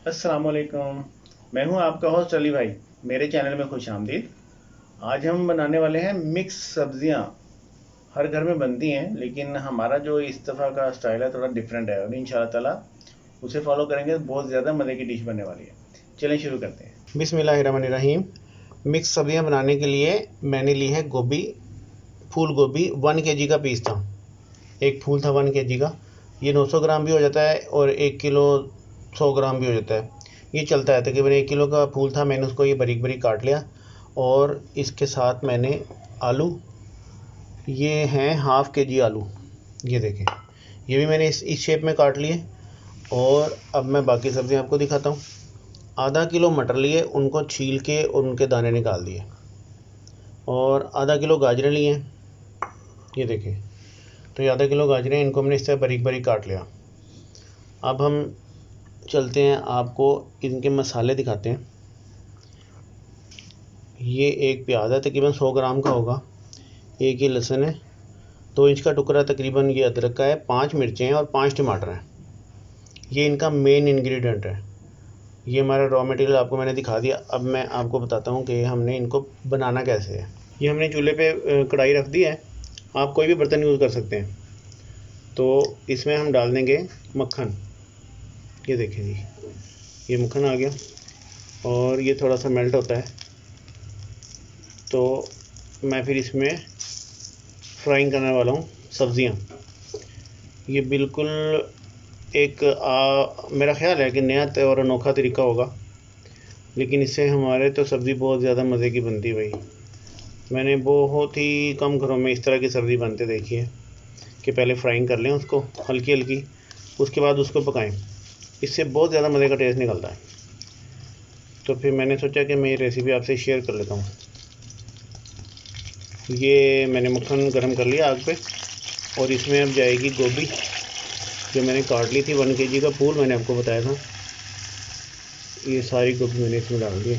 अस्सलाम वालेकुम। मैं हूं आपका होस्ट अली भाई। मेरे चैनल में खुश आमदीद। आज हम बनाने वाले हैं मिक्स सब्जियां। हर घर में बनती हैं, लेकिन हमारा जो इस दफ़ा का स्टाइल है थोड़ा डिफरेंट है, और इंशाल्लाह ताला उसे फॉलो करेंगे तो बहुत ज़्यादा मज़े की डिश बनने वाली है। चलें शुरू करते हैं। बिस्मिल्लाहिर्रहमानिर्रहीम। मिक्स सब्जियां बनाने के लिए मैंने ली है गोभी, फूल गोभी 1 kg का पीस था। एक फूल था 1 kg का। ये 900 ग्राम भी हो जाता है और 1 किलो 100 ग्राम भी हो जाता है। ये चलता है। तकरीबन 1 किलो का फूल था, मैंने उसको ये बारीक बारीक काट लिया। और इसके साथ मैंने आलू, ये हैं 1/2 kg आलू। ये देखें, ये भी मैंने इस शेप में काट लिए। और अब मैं बाकी सब्ज़ियाँ आपको दिखाता हूँ। ½ किलो मटर लिए, उनको छील के और उनके दाने निकाल दिए। और ½ किलो गाजरें लिए, ये देखें। तो ये ½ किलो गाजरें, इनको हमने इस तरह बारीक बारीक काट लिया। अब हम चलते हैं, आपको इनके मसाले दिखाते हैं। ये एक प्याज है, तकरीबन 100 ग्राम का होगा। एक ये लहसुन है, 2 इंच का टुकड़ा तकरीबन ये अदरक का है। 5 मिर्चें हैं और 5 टमाटर हैं। ये इनका मेन इंग्रेडिएंट है। ये हमारा रॉ मटेरियल आपको मैंने दिखा दिया। अब मैं आपको बताता हूँ कि हमने इनको बनाना कैसे है। ये हमने चूल्हे पे कढ़ाई रख दी है। आप कोई भी बर्तन यूज़ कर सकते हैं। तो इसमें हम डाल देंगे मक्खन। ये देखें जी, ये मक्खन आ गया और ये थोड़ा सा मेल्ट होता है। तो मैं फिर इसमें फ्राइंग करने वाला हूँ सब्ज़ियाँ। ये बिल्कुल एक मेरा ख़्याल है कि नया और अनोखा तरीका होगा, लेकिन इससे हमारे तो सब्ज़ी बहुत ज़्यादा मज़े की बनती है भाई। मैंने बहुत ही कम घरों में इस तरह की सब्ज़ी बनते देखी है कि पहले फ्राइंग कर लें उसको हल्की हल्की, उसके बाद उसको पकाएं। इससे बहुत ज़्यादा मज़े का टेस्ट निकलता है। तो फिर मैंने सोचा कि मैं ये रेसिपी आपसे शेयर कर लेता हूँ। ये मैंने मक्खन गरम कर लिया आग पे, और इसमें अब जाएगी गोभी जो मैंने काट ली थी। 1 kg का फूल मैंने आपको बताया था। ये सारी गोभी मैंने इसमें डाल दी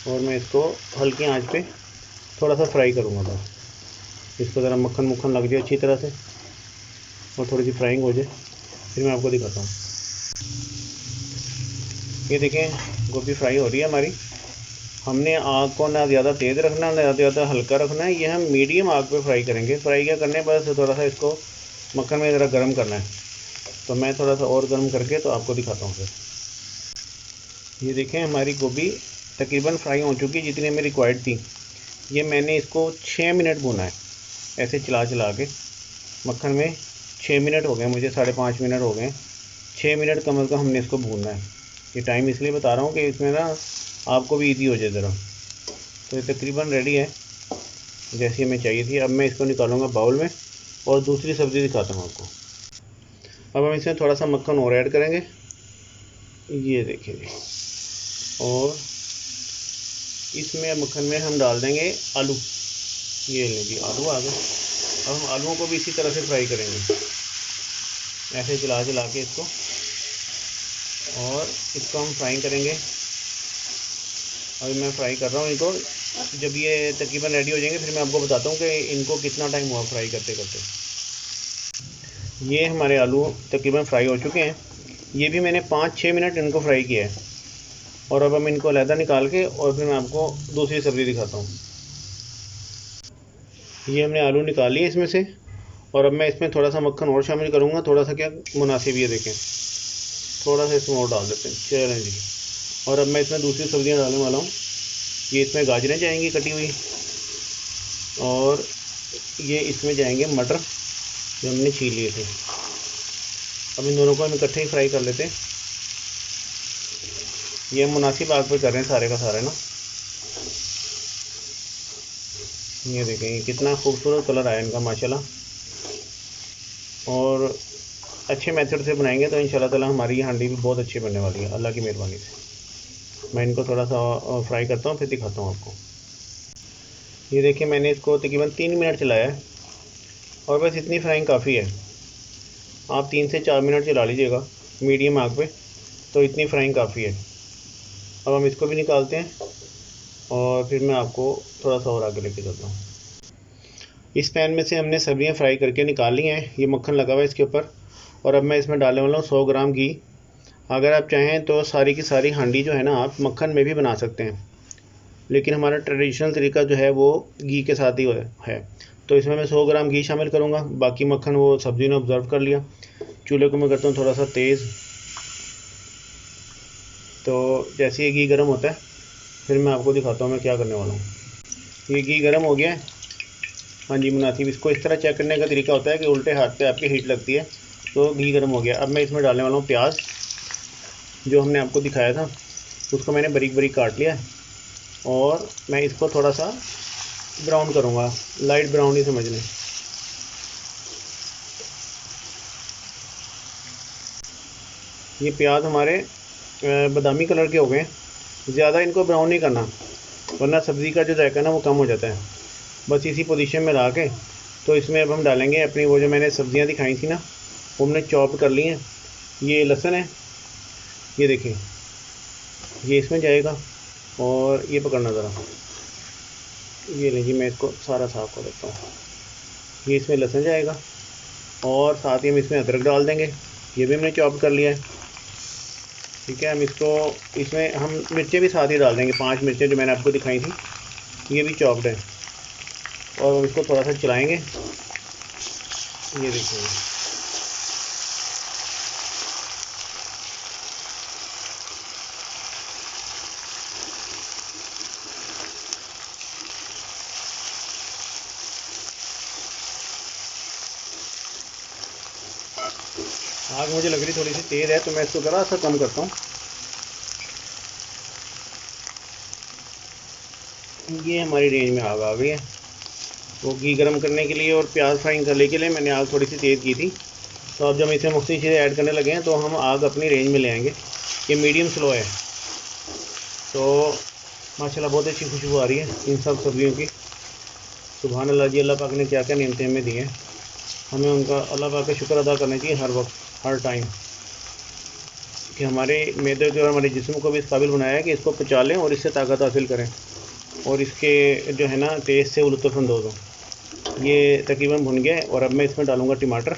और मैं इसको हल्की आंच पे थोड़ा सा फ्राई करूँगा। बस इसको ज़रा मक्खन मुक्खन लग जाए अच्छी तरह से और थोड़ी सी फ्राइंग हो जाए, फिर मैं आपको दिखाता हूँ। ये देखें, गोभी फ्राई हो रही है हमारी। हमने आग को ना ज़्यादा तेज़ रखना ना ज़्यादा हल्का रखना है। ये हम मीडियम आग पे फ्राई करेंगे। फ्राई क्या करने, बस थोड़ा सा इसको मक्खन में ज़रा गर्म करना है। तो मैं थोड़ा सा और गर्म करके तो आपको दिखाता हूँ फिर। ये देखें, हमारी गोभी तकरीबन फ्राई हो चुकी है जितनी हमें रिक्वायर्ड थी। ये मैंने इसको 6 मिनट भुना है, ऐसे चला चला के मक्खन में। 6 मिनट हो गए मुझे, 5.5 मिनट हो गए। 6 मिनट कम अज़ कम हमने इसको भूनना है। ये टाइम इसलिए बता रहा हूँ कि इसमें ना आपको भी ईजी हो जाए ज़रा। तो ये तकरीबन रेडी है जैसी हमें चाहिए थी। अब मैं इसको निकालूंगा बाउल में और दूसरी सब्ज़ी दिखाता हूँ आपको। अब हम इसमें थोड़ा सा मक्खन और ऐड करेंगे, ये देखिए जी। और इसमें मक्खन में हम डाल देंगे आलू। ये ले जी, आलू आ गए। अब हम आलूओं को भी इसी तरह से फ्राई करेंगे, ऐसे चला चला के इसको। और इसको हम फ्राई करेंगे। अभी मैं फ्राई कर रहा हूँ इनको। जब ये तकरीबन रेडी हो जाएंगे फिर मैं आपको बताता हूँ कि इनको कितना टाइम हुआ फ्राई करते करते। ये हमारे आलू तकरीबन फ्राई हो चुके हैं। ये भी मैंने 5-6 मिनट इनको फ्राई किया है। और अब हम इनको अलहदा निकाल के और फिर मैं आपको दूसरी सब्ज़ी दिखाता हूँ। ये हमने आलू निकाल लिए इसमें से, और अब मैं इसमें थोड़ा सा मक्खन और शामिल करूँगा। थोड़ा सा क्या मुनासिब, ये देखें, थोड़ा सा इसमें और डाल देते हैं। चलें जी। और अब मैं इसमें दूसरी सब्ज़ियाँ डालने वाला हूँ। ये इसमें गाजरें जाएंगी कटी हुई, और ये इसमें जाएंगे मटर जो हमने छील लिए थे। अब इन दोनों को हम इकट्ठे ही फ्राई कर लेते हैं। ये हम मुनासिब आग पे कर रहे हैं सारे का सारे ना। ये देखें, ये कितना खूबसूरत कलर आया इनका माशाल्लाह। और अच्छे मेथड से बनाएंगे तो इंशाल्लाह ताला हमारी ये हांडी भी बहुत अच्छी बनने वाली है, अल्लाह की मेहरबानी से। मैं इनको थोड़ा सा फ्राई करता हूँ फिर दिखाता हूँ आपको। ये देखिए, मैंने इसको तकरीबन 3 मिनट चलाया है, और बस इतनी फ्राइंग काफ़ी है। आप 3 से 4 मिनट चला लीजिएगा मीडियम आग पे, तो इतनी फ्राइंग काफ़ी है। अब हम इसको भी निकालते हैं और फिर मैं आपको थोड़ा सा और आगे लेके चलता हूँ। इस पैन में से हमने सब्जियाँ फ्राई करके निकाल ली हैं। ये मक्खन लगा हुआ है इसके ऊपर। और अब मैं इसमें डालने वाला हूँ 100 ग्राम घी। अगर आप चाहें तो सारी की सारी हांडी जो है ना आप मक्खन में भी बना सकते हैं, लेकिन हमारा ट्रेडिशनल तरीका जो है वो घी के साथ ही है। तो इसमें मैं 100 ग्राम घी शामिल करूँगा, बाकी मक्खन वो सब्ज़ी ने ऑब्ज़र्व कर लिया। चूल्हे को मैं करता हूँ थोड़ा सा तेज़। तो जैसे ये घी गर्म होता है फिर मैं आपको दिखाता हूँ मैं क्या करने वाला हूँ। ये घी गर्म हो गया है। हाँ जी मुनासिब, इसको इस तरह चेक करने का तरीका होता है कि उल्टे हाथ पे आपके हीट लगती है। तो घी गर्म हो गया। अब मैं इसमें डालने वाला हूँ प्याज, जो हमने आपको दिखाया था उसको मैंने बारीक बारीक काट लिया है, और मैं इसको थोड़ा सा ब्राउन करूँगा, लाइट ब्राउन ही समझ लें। ये प्याज हमारे बादामी कलर के हो गए। ज़्यादा इनको ब्राउन नहीं करना, वरना सब्ज़ी का जो जायका ना वो कम हो जाता है। बस इसी पोजीशन में ला के तो इसमें अब हम डालेंगे अपनी वो जो मैंने सब्ज़ियाँ दिखाई थी ना, वो हमने चॉप कर ली हैं। ये लहसुन है, ये देखिए ये इसमें जाएगा, और ये पकड़ना ज़रा, ये लीजिए मैं इसको सारा साफ़ कर देता हूँ। ये इसमें लहसुन जाएगा, और साथ ही हम इसमें अदरक डाल देंगे, ये भी हमने चॉप कर लिया है। ठीक है, हम इसको इसमें हम मिर्चें भी साथ ही डाल देंगे, 5 मिर्चें जो मैंने आपको दिखाई थी ये भी चॉप्ड है, और हम इसको थोड़ा सा चलाएँगे। ये देखिए आग मुझे लग रही थोड़ी सी तेज़ है, तो मैं इसको ज़रा सा कम करता हूँ। ये हमारी रेंज में आग आ गई है। वो घी गर्म करने के लिए और प्याज फ्राइंग करने के लिए मैंने आग थोड़ी सी तेज़ की थी। तो अब जब हम इसमें मुख्तलिफ चीज़ें ऐड करने लगे हैं तो हम आग अपनी रेंज में ले आएंगे। ये मीडियम स्लो है। तो माशाल्लाह बहुत अच्छी खुशबू आ रही है इन सब सब्जियों की। सुभान अल्लाह जी, अल्लाह पाक ने क्या क्या नेमतें हमें दी हैं, हमें उनका अल्लाह पाक का शुक्र अदा करना चाहिए हर वक्त हर टाइम, कि हमारे मैदे को और हमारे जिस्म को भी इस काबिल बनाया है कि इसको पचा लें और इससे ताकत हासिल करें, और इसके जो है ना टेस्ट से लुत्फ़अंदोज़ हों। ये तकरीबन भुन गया है, और अब मैं इसमें डालूँगा टमाटर।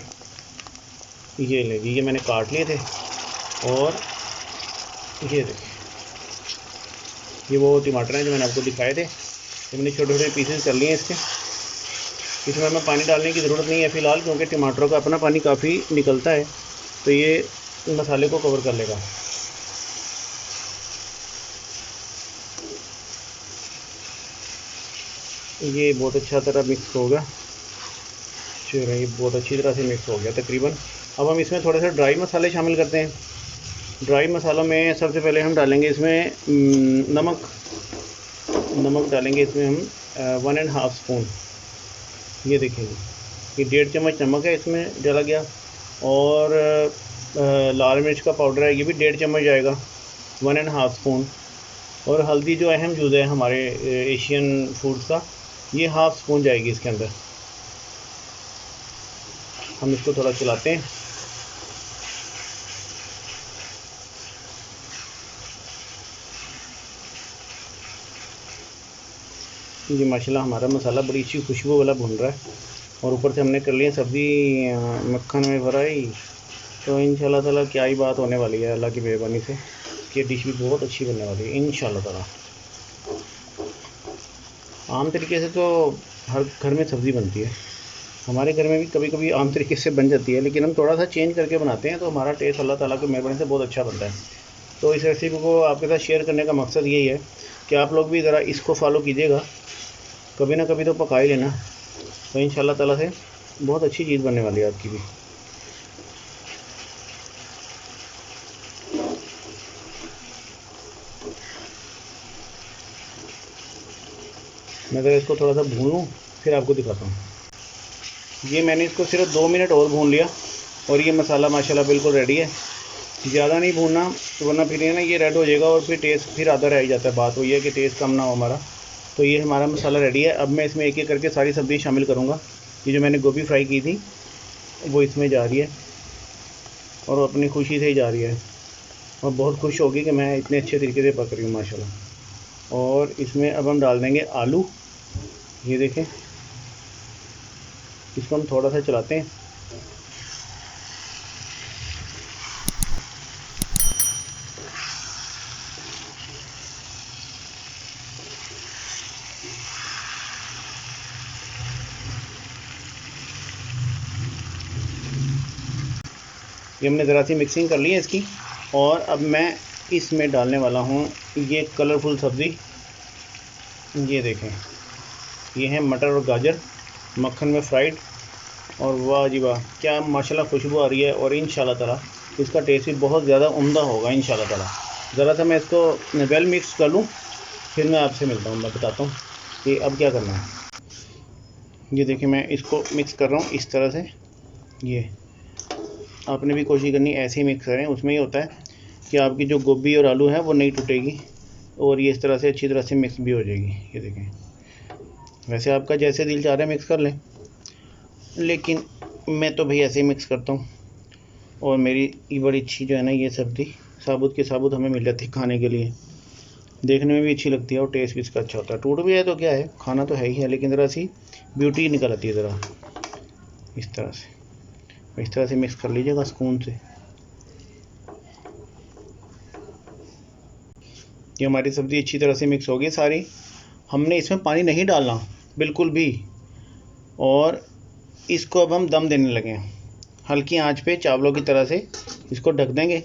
ये ले ये मैंने काट लिए थे, और ये देखिए ये वो टमाटर हैं जो मैंने आपको दिखाए थे। ये मैंने छोटे छोटे पीसेस कर लिए हैं इसके। इसमें हमें पानी डालने की ज़रूरत नहीं है फ़िलहाल, क्योंकि टमाटरों का अपना पानी काफ़ी निकलता है, तो ये मसाले को कवर कर लेगा। ये बहुत अच्छा तरह मिक्स होगा। चलिए ये बहुत अच्छी तरह से मिक्स हो गया तकरीबन। अब हम इसमें थोड़े से ड्राई मसाले शामिल करते हैं। ड्राई मसालों में सबसे पहले हम डालेंगे इसमें नमक डालेंगे इसमें हम 1.5 स्पून। ये देखेंगे ये 1.5 चम्मच नमक है इसमें डाला गया, और लाल मिर्च का पाउडर है ये भी 1.5 चम्मच जाएगा, 1.5 स्पून। और हल्दी जो अहम जुज़ है हमारे एशियन फूड्स का, ये 1/2 स्पून जाएगी इसके अंदर। हम इसको थोड़ा चलाते हैं। ये माशाल्लाह हमारा मसाला बड़ी अच्छी खुशबू वाला भुन रहा है, और ऊपर से हमने कर लिया सब्ज़ी मक्खन में फ्राई। तो इंशाल्लाह ताला क्या ही बात होने वाली है अल्लाह की मेहरबानी से, कि डिश भी बहुत अच्छी बनने वाली है इंशाल्लाह ताला। आम तरीके से तो हर घर में सब्ज़ी बनती है, हमारे घर में भी कभी कभी आम तरीके से बन जाती है, लेकिन हम थोड़ा सा चेंज करके बनाते हैं तो हमारा टेस्ट अल्लाह ताला की मेहरबानी से बहुत अच्छा बनता है। तो इस रेसिपी को आपके साथ शेयर करने का मकसद यही है कि आप लोग भी ज़रा इसको फॉलो कीजिएगा, कभी ना कभी तो पका ही लेना, तो इंशाल्लाह ताला से बहुत अच्छी चीज़ बनने वाली है आपकी भी। मैं ज़रा इसको थोड़ा सा भून लूँ फिर आपको दिखाता हूँ। ये मैंने इसको सिर्फ 2 मिनट और भून लिया, और ये मसाला माशाल्लाह बिल्कुल रेडी है। ज़्यादा नहीं भूनना, वरना फिर ये ना ये रेड हो जाएगा और फिर टेस्ट फिर आधा रह जाता है। बात वही है कि टेस्ट कम ना हो हमारा। तो ये हमारा मसाला रेडी है। अब मैं इसमें एक एक करके सारी सब्ज़ी शामिल करूँगा। ये जो मैंने गोभी फ्राई की थी वो इसमें जा रही है, और अपनी खुशी से ही जा रही है, और बहुत खुश होगी कि मैं इतने अच्छे तरीके से पक रही हूँ माशाल्लाह। और इसमें अब हम डाल देंगे आलू। ये देखें, इसको हम थोड़ा सा चलाते हैं। ये हमने ज़रा सी मिक्सिंग कर ली है इसकी। और अब मैं इसमें डालने वाला हूँ ये कलरफुल सब्ज़ी। ये देखें, ये हैं मटर और गाजर मक्खन में फ्राइड। और वाह जी वाह, क्या माशाल्लाह खुशबू आ रही है। और इंशाल्लाह ताला इसका टेस्ट भी बहुत ज़्यादा उम्दा होगा इंशाल्लाह ताला। ज़रा सा मैं इसको वेल मिक्स कर लूँ, फिर मैं आपसे मिलता हूँ, मैं बताता हूँ कि अब क्या करना है। ये देखिए मैं इसको मिक्स कर रहा हूँ इस तरह से। ये आपने भी कोशिश करनी ऐसे ही मिक्स करें, उसमें ये होता है कि आपकी जो गोभी और आलू है वो नहीं टूटेगी और ये इस तरह से अच्छी तरह से मिक्स भी हो जाएगी। ये देखें, वैसे आपका जैसे दिल चाह रहा है मिक्स कर लें, लेकिन मैं तो भाई ऐसे ही मिक्स करता हूँ। और मेरी ये बड़ी अच्छी जो है ना ये सब्ज़ी साबुत के साबुत हमें मिल जाती है खाने के लिए, देखने में भी अच्छी लगती है और टेस्ट भी इसका अच्छा होता है। टूट भी है तो क्या है, खाना तो है ही है, लेकिन ज़रा सी ब्यूटी निकल आती है ज़रा इस तरह से मिक्स कर लीजिएगा स्पून से। ये हमारी सब्ज़ी अच्छी तरह से मिक्स होगी सारी। हमने इसमें पानी नहीं डालना बिल्कुल भी, और इसको अब हम दम देने लगे हैं हल्की आंच पे चावलों की तरह से। इसको ढक देंगे।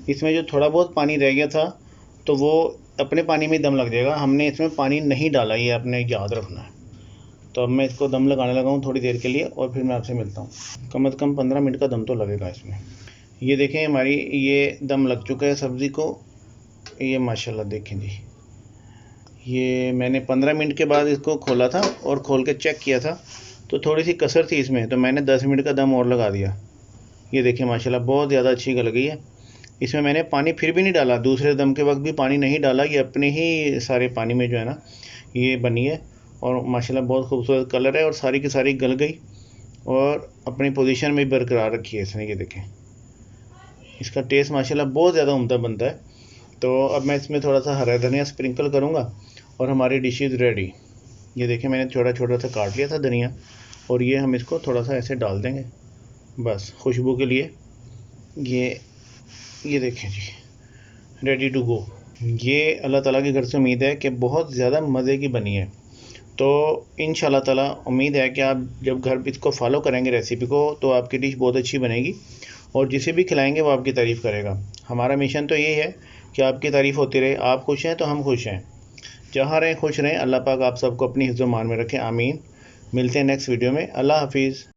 इसमें जो थोड़ा बहुत पानी रह गया था तो वो अपने पानी में दम लग जाएगा, हमने इसमें पानी नहीं डाला, ये आपने याद रखना है। तो अब मैं इसको दम लगाने लगा हूँ थोड़ी देर के लिए और फिर मैं आपसे मिलता हूँ। कम से कम 15 मिनट का दम तो लगेगा इसमें। ये देखें हमारी ये दम लग चुका है सब्ज़ी को। ये माशाल्लाह देखें जी, ये मैंने 15 मिनट के बाद इसको खोला था और खोल के चेक किया था तो थोड़ी सी कसर थी इसमें, तो मैंने 10 मिनट का दम और लगा दिया। ये देखिए माशाल्लाह बहुत ज़्यादा अच्छी गल गई है। इसमें मैंने पानी फिर भी नहीं डाला, दूसरे दम के वक्त भी पानी नहीं डाला, ये अपने ही सारे पानी में जो है ना ये बनी है। और माशाल्लाह बहुत खूबसूरत कलर है और सारी की सारी गल गई और अपनी पोजीशन में बरकरार रखी है इसने। ये देखें, इसका टेस्ट माशाल्लाह बहुत ज़्यादा उम्दा बनता है। तो अब मैं इसमें थोड़ा सा हरा धनिया स्प्रिंकल करूँगा और हमारी डिश इज़ रेडी। ये देखें मैंने छोटा छोटा सा काट लिया था धनिया और ये हम इसको थोड़ा सा ऐसे डाल देंगे बस खुशबू के लिए। ये देखें जी, रेडी टू गो। ये अल्लाह ताला के घर से उम्मीद है कि बहुत ज़्यादा मज़े की बनी है। तो इंशाल्लाह ताला उम्मीद है कि आप जब घर इसको फॉलो करेंगे रेसिपी को तो आपकी डिश बहुत अच्छी बनेगी और जिसे भी खिलाएंगे वो आपकी तारीफ़ करेगा। हमारा मिशन तो यही है कि आपकी तारीफ़ होती रहे, आप खुश हैं तो हम खुश हैं। जहाँ रहें खुश रहें। अल्लाह पाक आप सबको अपनी हिफ्ज़-ओ-मान में रखें, आमीन। मिलते हैं नेक्स्ट वीडियो में। अल्लाह हाफिज़।